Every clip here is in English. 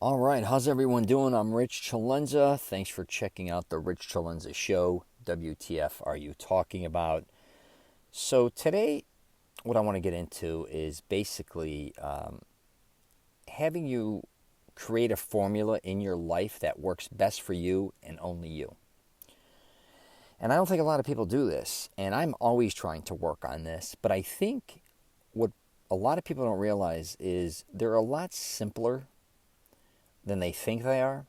All right, how's everyone doing? I'm Rich CELENZA. Thanks for checking out the Rich CELENZA Show. WTF are you talking about? So today, what I want to get into is basically having you create a formula in your life that works best for you and only you. And I don't think a lot of people do this, and I'm always trying to work on this, but I think what a lot of people don't realize is they're a lot simpler than they think they are,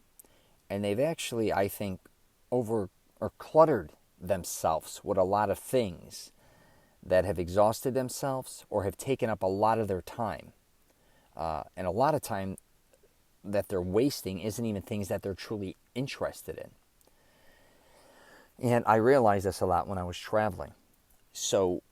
and they've actually, I think, over or cluttered themselves with a lot of things that have exhausted themselves or have taken up a lot of their time. And a lot of time that they're wasting isn't even things that they're truly interested in. And I realized this a lot when I was traveling. So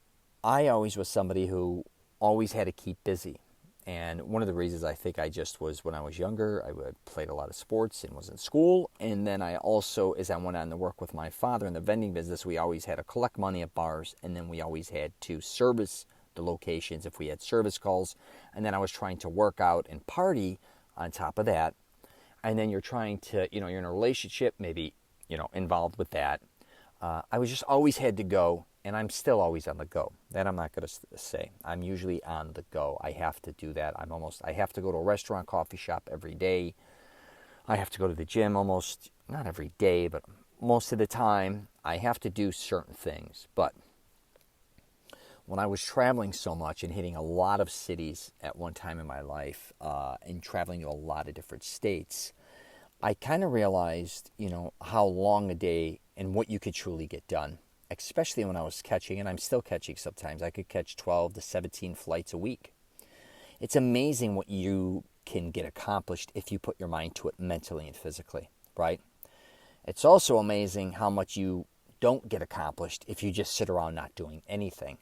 I always was somebody who always had to keep busy. And one of the reasons I think I just was when I was younger, I played a lot of sports and was in school. And then I also, as I went on to work with my father in the vending business, we always had to collect money at bars. And then we always had to service the locations if we had service calls. And then I was trying to work out and party on top of that. And then you're trying to, you're in a relationship, maybe, involved with that. I was just always had to go. And I'm still always on the go. That I'm not going to say. I'm usually on the go. I have to do that. I have to go to a restaurant, coffee shop every day. I have to go to the gym almost, not every day, but most of the time. I have to do certain things. But when I was traveling so much and hitting a lot of cities at one time in my life and traveling to a lot of different states, I kind of realized, how long a day and what you could truly get done. Especially when I was catching, and I'm still catching sometimes. I could catch 12 to 17 flights a week. It's amazing what you can get accomplished if you put your mind to it mentally and physically, right? It's also amazing how much you don't get accomplished if you just sit around not doing anything.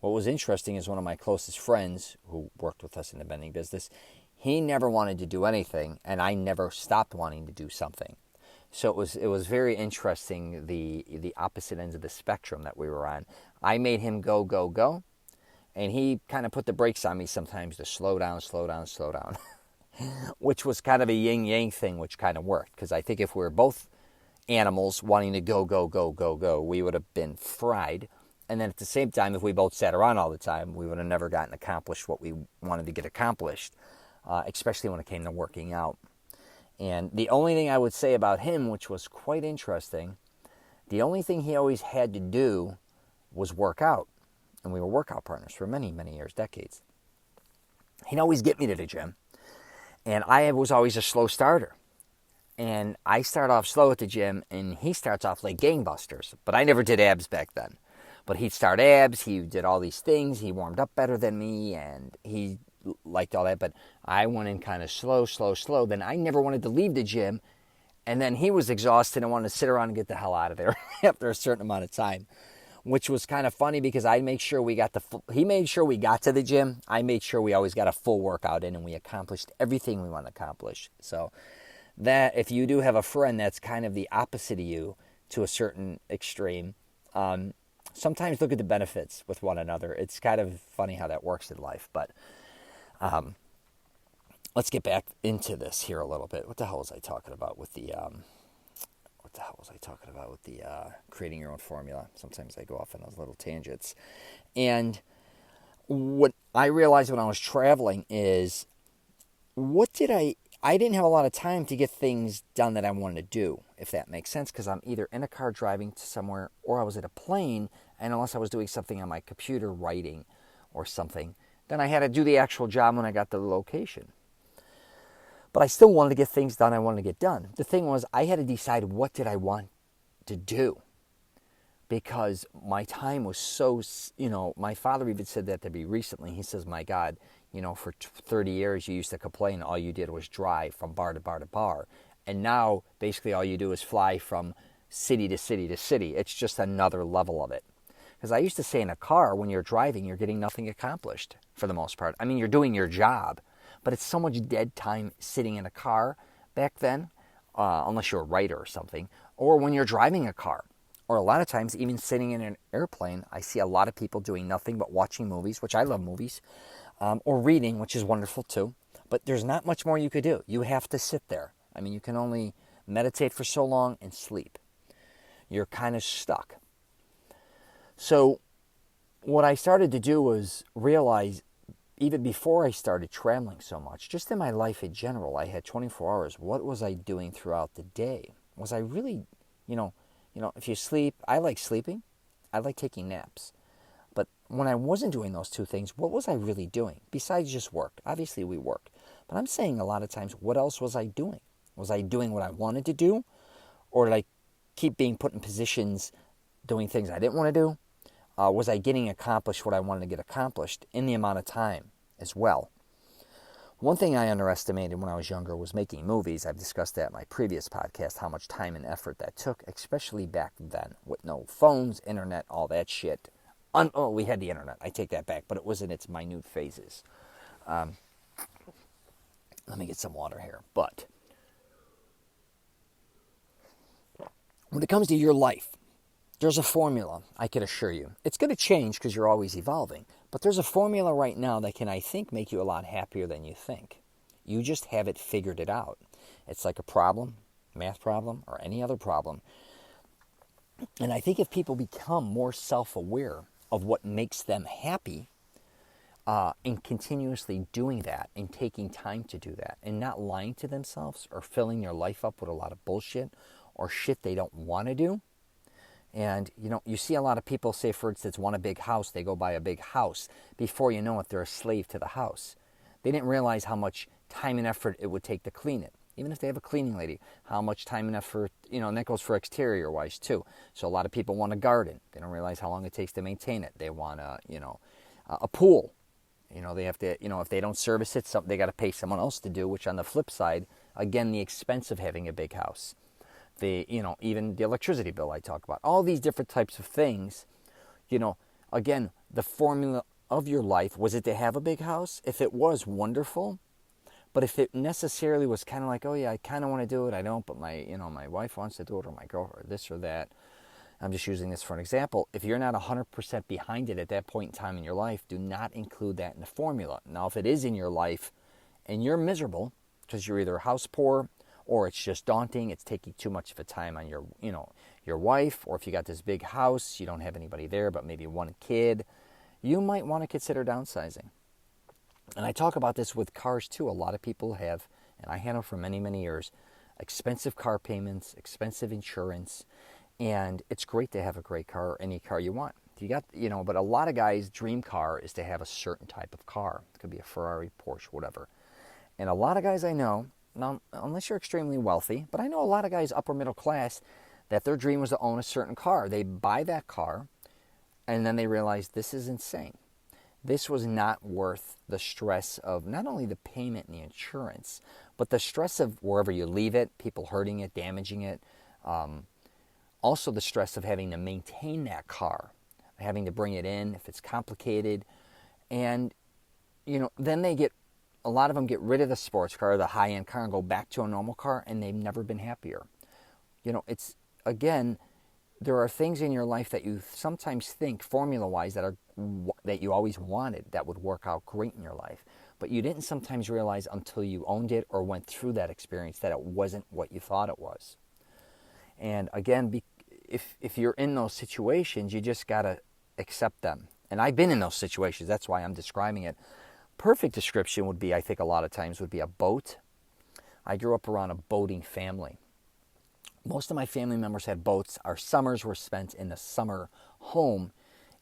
What was interesting is one of my closest friends who worked with us in the vending business, he never wanted to do anything, and I never stopped wanting to do something. So it was very interesting, the opposite ends of the spectrum that we were on. I made him go, go, go, and he kind of put the brakes on me sometimes to slow down, which was kind of a yin-yang thing, which kind of worked. Because I think if we were both animals wanting to go, go, go, go, go, we would have been fried. And then at the same time, if we both sat around all the time, we would have never gotten accomplished what we wanted to get accomplished, especially when it came to working out. And the only thing I would say about him, which was quite interesting, the only thing he always had to do was work out. And we were workout partners for many, many years, decades. He'd always get me to the gym. And I was always a slow starter. And I start off slow at the gym, and he starts off like gangbusters. But I never did abs back then. But he'd start abs, he did all these things, he warmed up better than me, and he liked all that, but I went in kind of slow. Then I never wanted to leave the gym, and then he was exhausted and wanted to sit around and get the hell out of there after a certain amount of time, which was kind of funny because I made sure we got he made sure we got to the gym. I made sure we always got a full workout in, and we accomplished everything we want to accomplish. So that if you do have a friend that's kind of the opposite of you to a certain extreme, sometimes look at the benefits with one another. It's kind of funny how that works in life, but let's get back into this here a little bit. What the hell was I talking about with the creating your own formula? Sometimes I go off on those little tangents. And what I realized when I was traveling is I didn't have a lot of time to get things done that I wanted to do, if that makes sense, because I'm either in a car driving to somewhere or I was at a plane, and unless I was doing something on my computer, writing or something, then I had to do the actual job when I got to the location. But I still wanted to get things done I wanted to get done. The thing was, I had to decide what did I want to do. Because my time was so, my father even said that to me recently. He says, my God, for 30 years you used to complain all you did was drive from bar to bar to bar. And now, basically, all you do is fly from city to city to city. It's just another level of it. Because I used to say in a car, when you're driving, you're getting nothing accomplished for the most part. I mean, you're doing your job, but it's so much dead time sitting in a car back then, unless you're a writer or something, or when you're driving a car. Or a lot of times, even sitting in an airplane, I see a lot of people doing nothing but watching movies, which I love movies, or reading, which is wonderful too, But there's not much more you could do. You have to sit there. I mean, you can only meditate for so long and sleep. You're kind of stuck. So what I started to do was realize, even before I started traveling so much, just in my life in general, I had 24 hours. What was I doing throughout the day? Was I really, if you sleep, I like sleeping. I like taking naps. But when I wasn't doing those two things, what was I really doing besides just work? Obviously, we work. But I'm saying a lot of times, what else was I doing? Was I doing what I wanted to do? Or did I keep being put in positions doing things I didn't want to do? Was I getting accomplished what I wanted to get accomplished in the amount of time as well? One thing I underestimated when I was younger was making movies. I've discussed that in my previous podcast, how much time and effort that took, especially back then with no phones, internet, all that shit. We had the internet. I take that back, but it was in its minute phases. Let me get some water here. But when it comes to your life, there's a formula, I can assure you. It's going to change because you're always evolving. But there's a formula right now that can, I think, make you a lot happier than you think. You just haven't figured it out. It's like a problem, math problem, or any other problem. And I think if people become more self-aware of what makes them happy, and continuously doing that and taking time to do that and not lying to themselves or filling their life up with a lot of bullshit or shit they don't want to do. And, you see a lot of people say, for instance, want a big house. They go buy a big house. Before you know it, they're a slave to the house. They didn't realize how much time and effort it would take to clean it. Even if they have a cleaning lady, how much time and effort, and that goes for exterior-wise too. So a lot of people want a garden. They don't realize how long it takes to maintain it. They want a pool. They have to, if they don't service it, they got to pay someone else to do, which on the flip side, again, the expense of having a big house. Even the electricity bill I talk about. All these different types of things, again, the formula of your life, was it to have a big house? If it was, wonderful. But if it necessarily was kind of like, oh yeah, I kind of want to do it, I don't, but my wife wants to do it, or my girlfriend, or this or that. I'm just using this for an example. If you're not 100% behind it at that point in time in your life, do not include that in the formula. Now, if it is in your life and you're miserable because you're either house poor or it's just daunting, it's taking too much of a time on your wife, or if you got this big house, you don't have anybody there but maybe one kid, you might want to consider downsizing. And I talk about this with cars too. A lot of people have, and I handle for many, many years, expensive car payments, expensive insurance, and it's great to have a great car, or any car you want. But a lot of guys' dream car is to have a certain type of car. It could be a Ferrari, Porsche, whatever. And a lot of guys I know, now, unless you're extremely wealthy, but I know a lot of guys upper middle class that their dream was to own a certain car. They buy that car, and then they realize this is insane. This was not worth the stress of not only the payment and the insurance, but the stress of wherever you leave it, people hurting it, damaging it. Also the stress of having to maintain that car, having to bring it in if it's complicated. And, then a lot of them get rid of the sports car, the high-end car, and go back to a normal car, and they've never been happier. It's, again, there are things in your life that you sometimes think, formula-wise, that you always wanted that would work out great in your life. But you didn't sometimes realize until you owned it or went through that experience that it wasn't what you thought it was. And again, if you're in those situations, you just got to accept them. And I've been in those situations. That's why I'm describing it. Perfect description would be, I think a lot of times, would be a boat. I grew up around a boating family. Most of my family members had boats. Our summers were spent in the summer home,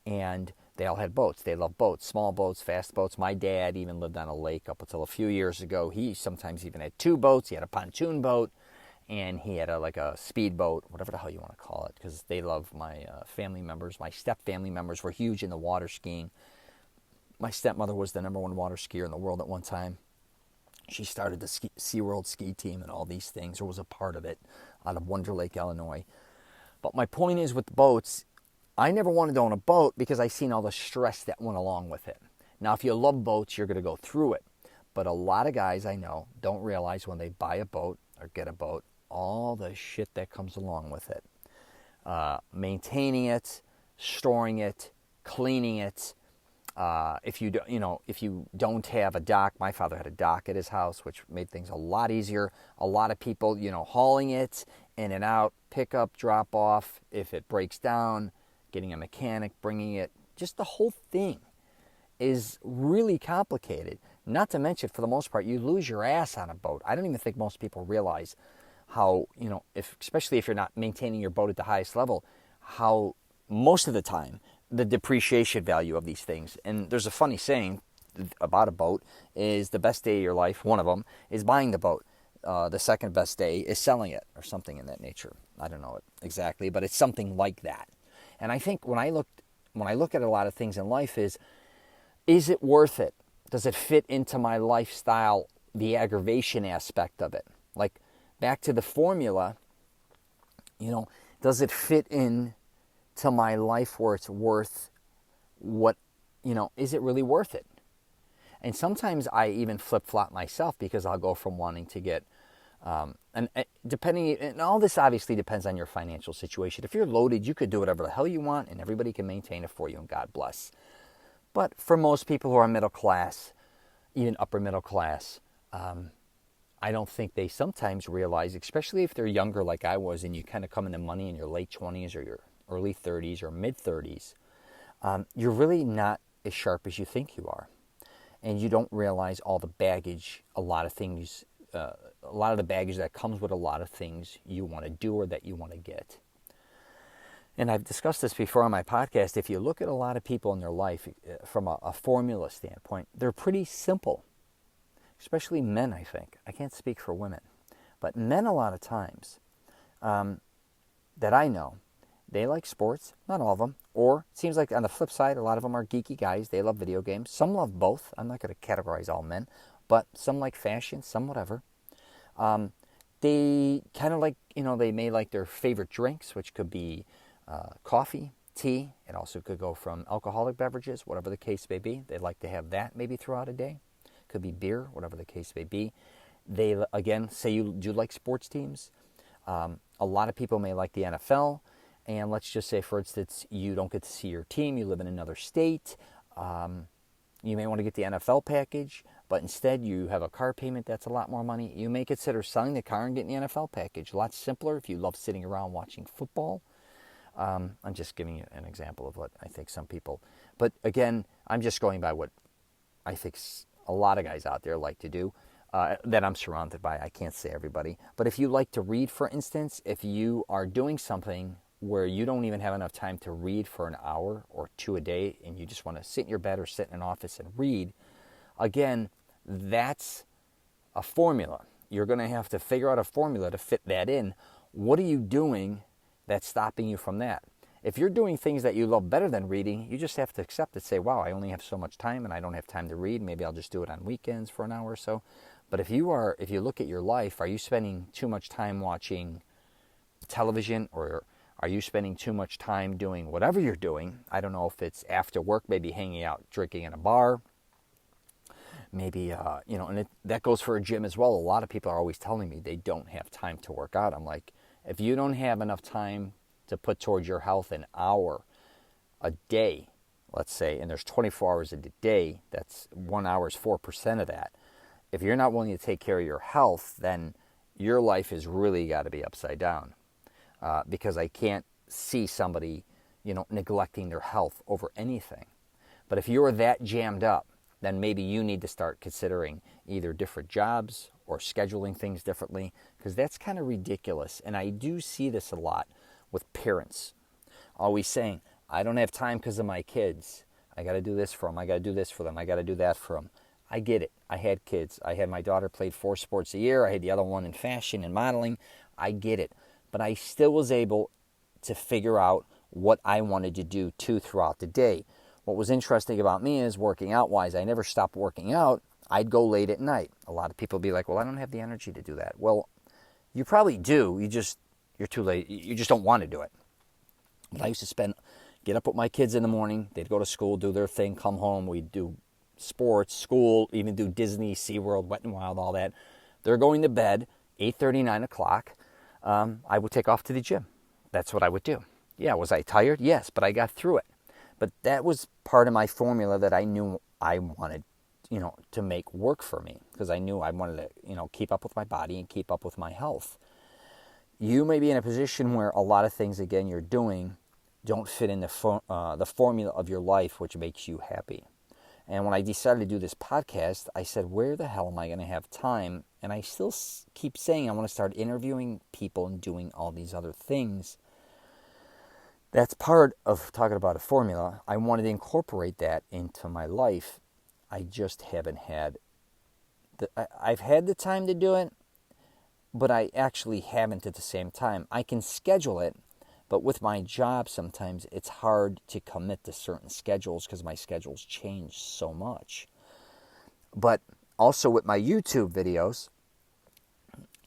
and they all had boats. They loved boats, small boats, fast boats. My dad even lived on a lake up until a few years ago. He sometimes even had two boats. He had a pontoon boat, and he had a speedboat, whatever the hell you want to call it, because they love my family members. My step-family members were huge into water skiing. My stepmother was the #1 water skier in the world at one time. She started the SeaWorld ski team and all these things, or was a part of it, out of Wonder Lake, Illinois. But my point is, with boats, I never wanted to own a boat because I seen all the stress that went along with it. Now, if you love boats, you're going to go through it. But a lot of guys I know don't realize when they buy a boat or get a boat, all the shit that comes along with it. Maintaining it, storing it, cleaning it, If you don't have a dock, my father had a dock at his house, which made things a lot easier. A lot of people, hauling it in and out, pick up, drop off. If it breaks down, getting a mechanic, bringing it, just the whole thing is really complicated. Not to mention, for the most part, you lose your ass on a boat. I don't even think most people realize how, especially if you're not maintaining your boat at the highest level, how most of the time the depreciation value of these things. And there's a funny saying about a boat is the best day of your life, one of them, is buying the boat. The second best day is selling it, or something in that nature. I don't know it exactly, but it's something like that. And I think when I look at a lot of things in life is it worth it? Does it fit into my lifestyle, the aggravation aspect of it? Like, back to the formula, does it fit in to my life where it's worth what, is it really worth it? And sometimes I even flip-flop myself, because I'll go from wanting to get, and all this obviously depends on your financial situation. If you're loaded, you could do whatever the hell you want, and everybody can maintain it for you, and God bless. But for most people who are middle class, even upper middle class, I don't think they sometimes realize, especially if they're younger like I was, and you kind of come into money in your late 20s or your early 30s or mid 30s, you're really not as sharp as you think you are. And you don't realize all the baggage, a lot of the baggage that comes with a lot of things you want to do or that you want to get. And I've discussed this before on my podcast. If you look at a lot of people in their life from a formula standpoint, they're pretty simple, especially men, I think. I can't speak for women. But men, a lot of times, that I know, they like sports, not all of them. Or it seems like on the flip side, a lot of them are geeky guys. They love video games. Some love both. I'm not going to categorize all men. But some like fashion, some whatever. They kind of like, they may like their favorite drinks, which could be coffee, tea. It also could go from alcoholic beverages, whatever the case may be. They like to have that maybe throughout a day. Could be beer, whatever the case may be. They, again, say you do like sports teams. A lot of people may like the NFL. And let's just say, for instance, you don't get to see your team. You live in another state. You may want to get the NFL package, but instead you have a car payment that's a lot more money. You may consider selling the car and getting the NFL package. A lot simpler if you love sitting around watching football. I'm just giving you an example of what I think some people... But again, I'm just going by what I think a lot of guys out there like to do, that I'm surrounded by. I can't say everybody. But if you like to read, for instance, if you are doing something where you don't even have enough time to read for an hour or two a day, and you just want to sit in your bed or sit in an office and read, again, that's a formula. You're going to have to figure out a formula to fit that in. What are you doing that's stopping you from that? If you're doing things that you love better than reading, you just have to accept it. Say, wow, I only have so much time and I don't have time to read. Maybe I'll just do it on weekends for an hour or so. But if you look at your life, are you spending too much time watching television, or are you spending too much time doing whatever you're doing? I don't know if it's after work, maybe hanging out, drinking in a bar. Maybe, that goes for a gym as well. A lot of people are always telling me they don't have time to work out. I'm like, if you don't have enough time to put towards your health, an hour a day, let's say, and there's 24 hours a day, that's 1 hour is 4% of that. If you're not willing to take care of your health, then your life has really got to be upside down. Because I can't see somebody, neglecting their health over anything. But if you're that jammed up, then maybe you need to start considering either different jobs or scheduling things differently, because that's kind of ridiculous. And I do see this a lot with parents, always saying, I don't have time because of my kids. I got to do this for them. I got to do this for them. I got to do that for them. I get it. I had kids. I had my daughter played 4 sports a year. I had the other one in fashion and modeling. I get it. But I still was able to figure out what I wanted to do too throughout the day. What was interesting about me is working out wise, I never stopped working out. I'd go late at night. A lot of people would be like, well, I don't have the energy to do that. Well, you probably do. You're too late. You just don't want to do it. But I used to get up with my kids in the morning. They'd go to school, do their thing, come home. We'd do sports, school, even do Disney, SeaWorld, Wet n Wild, all that. They're going to bed, 8:30, 9 o'clock. I would take off to the gym. That's what I would do. Yeah, was I tired? Yes, but I got through it. But that was part of my formula that I knew I wanted, to make work for me, because I knew I wanted to, keep up with my body and keep up with my health. You may be in a position where a lot of things, again, you're doing don't fit in the formula of your life, which makes you happy. And when I decided to do this podcast, I said, where the hell am I going to have time? And I still keep saying I want to start interviewing people and doing all these other things. That's part of talking about a formula. I wanted to incorporate that into my life. I just haven't had I've had the time to do it, but I actually haven't at the same time. I can schedule it, but with my job sometimes it's hard to commit to certain schedules because my schedules change so much. But also with my YouTube videos,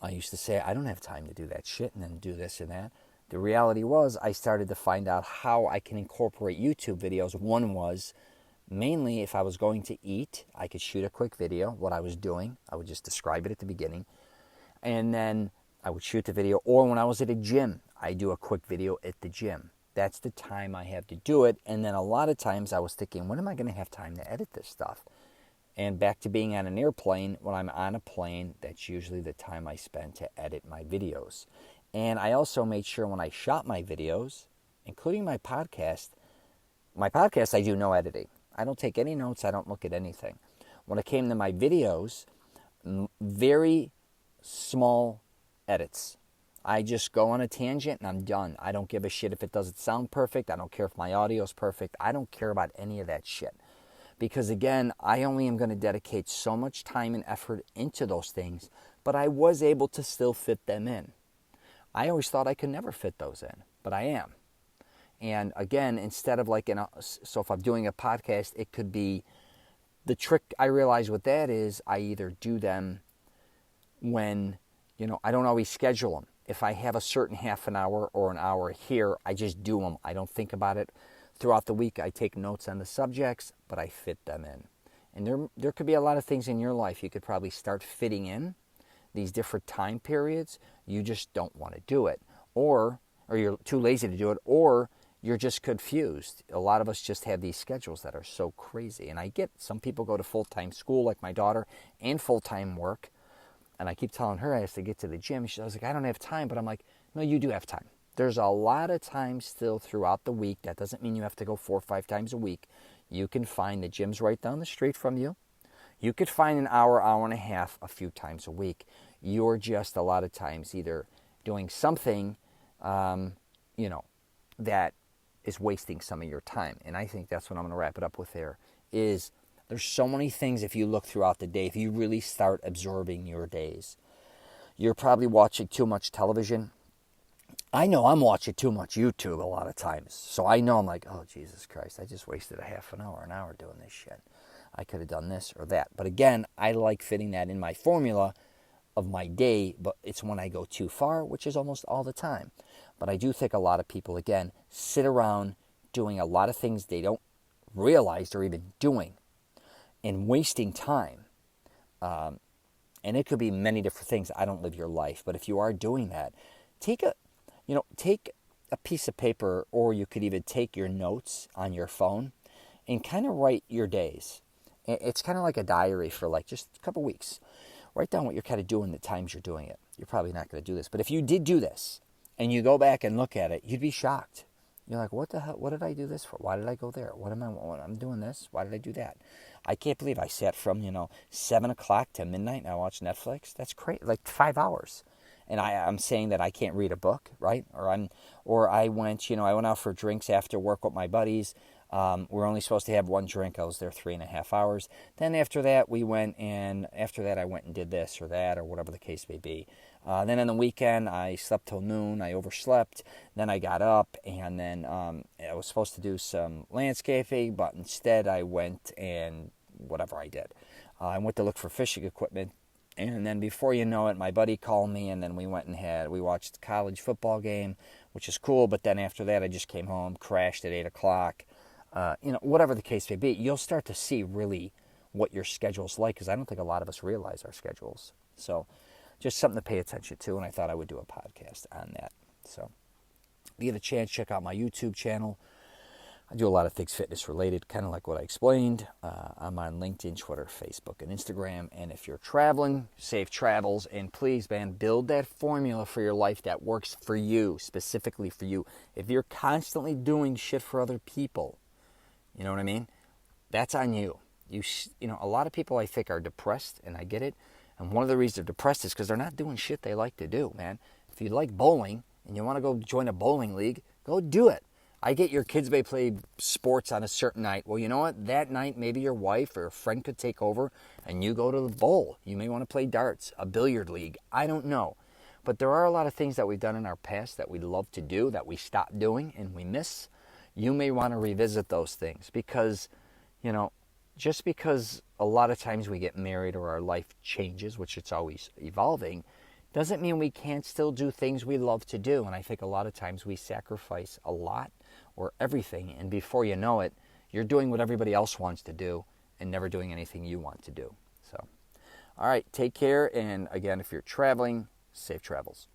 I used to say I don't have time to do that shit and then do this and that. The reality was I started to find out how I can incorporate YouTube videos. One was mainly if I was going to eat, I could shoot a quick video, what I was doing. I would just describe it at the beginning. And then I would shoot the video. Or when I was at a gym, I do a quick video at the gym. That's the time I have to do it. And then a lot of times I was thinking, when am I going to have time to edit this stuff? And back to being on an airplane, when I'm on a plane, that's usually the time I spend to edit my videos. And I also made sure when I shot my videos, including my podcast I do no editing. I don't take any notes. I don't look at anything. When it came to my videos, very small edits. I just go on a tangent and I'm done. I don't give a shit if it doesn't sound perfect. I don't care if my audio is perfect. I don't care about any of that shit. Because again, I only am going to dedicate so much time and effort into those things, but I was able to still fit them in. I always thought I could never fit those in, but I am. And again, instead of so if I'm doing a podcast, it could be, the trick I realize with that is I either do them when, I don't always schedule them. If I have a certain half an hour or an hour here, I just do them. I don't think about it. Throughout the week, I take notes on the subjects, but I fit them in. And there could be a lot of things in your life you could probably start fitting in these different time periods. You just don't want to do it. Or you're too lazy to do it, or you're just confused. A lot of us just have these schedules that are so crazy. And I get some people go to full-time school, like my daughter, and full-time work. And I keep telling her I have to get to the gym. I was like, I don't have time. But I'm like, no, you do have time. There's a lot of time still throughout the week. That doesn't mean you have to go 4 or 5 times a week. You can find the gyms right down the street from you. You could find an hour, hour and a half a few times a week. You're just a lot of times either doing something, that is wasting some of your time. And I think that's what I'm going to wrap it up with there, is there's so many things if you look throughout the day, if you really start absorbing your days. You're probably watching too much television. I know I'm watching too much YouTube a lot of times. So I know I'm like, oh, Jesus Christ, I just wasted a half an hour doing this shit. I could have done this or that. But again, I like fitting that in my formula of my day, but it's when I go too far, which is almost all the time. But I do think a lot of people, again, sit around doing a lot of things they don't realize they're even doing and wasting time. And it could be many different things. I don't live your life, but if you are doing that, take a piece of paper, or you could even take your notes on your phone and kind of write your days. It's kind of like a diary for just a couple weeks. Write down what you're kind of doing the times you're doing it. You're probably not going to do this, but if you did do this and you go back and look at it, you'd be shocked. You're like, what the hell? What did I do this for? Why did I go there? I'm doing this. Why did I do that? I can't believe I sat from 7 o'clock to midnight and I watched Netflix. That's crazy, 5 hours. And I'm saying that I can't read a book, right? Or I went out for drinks after work with my buddies. We're only supposed to have one drink. I was there 3.5 hours. Then after that, I went and did this or that or whatever the case may be. Then on the weekend, I slept till noon. I overslept. Then I got up, and then I was supposed to do some landscaping, but instead I went and whatever I did. I went to look for fishing equipment. And then before you know it, my buddy called me, and then we watched the college football game, which is cool. But then after that, I just came home, crashed at 8 o'clock. Whatever the case may be, you'll start to see really what your schedule's like, because I don't think a lot of us realize our schedules. So just something to pay attention to, and I thought I would do a podcast on that. So if you get a chance, check out my YouTube channel. I do a lot of things fitness related, kind of like what I explained. I'm on LinkedIn, Twitter, Facebook, and Instagram. And if you're traveling, safe travels. And please, man, build that formula for your life that works for you, specifically for you. If you're constantly doing shit for other people, you know what I mean? That's on you. You know, a lot of people I think are depressed, and I get it. And one of the reasons they're depressed is because they're not doing shit they like to do, man. If you like bowling and you want to go join a bowling league, go do it. I get your kids may play sports on a certain night. Well, you know what? That night, maybe your wife or a friend could take over and you go to the bowl. You may want to play darts, a billiard league. I don't know. But there are a lot of things that we've done in our past that we love to do, that we stopped doing and we miss. You may want to revisit those things because, you know, just because a lot of times we get married or our life changes, which it's always evolving, doesn't mean we can't still do things we love to do. And I think a lot of times we sacrifice a lot or everything, and before you know it, you're doing what everybody else wants to do and never doing anything you want to do. So, all right, take care, and again, if you're traveling, safe travels.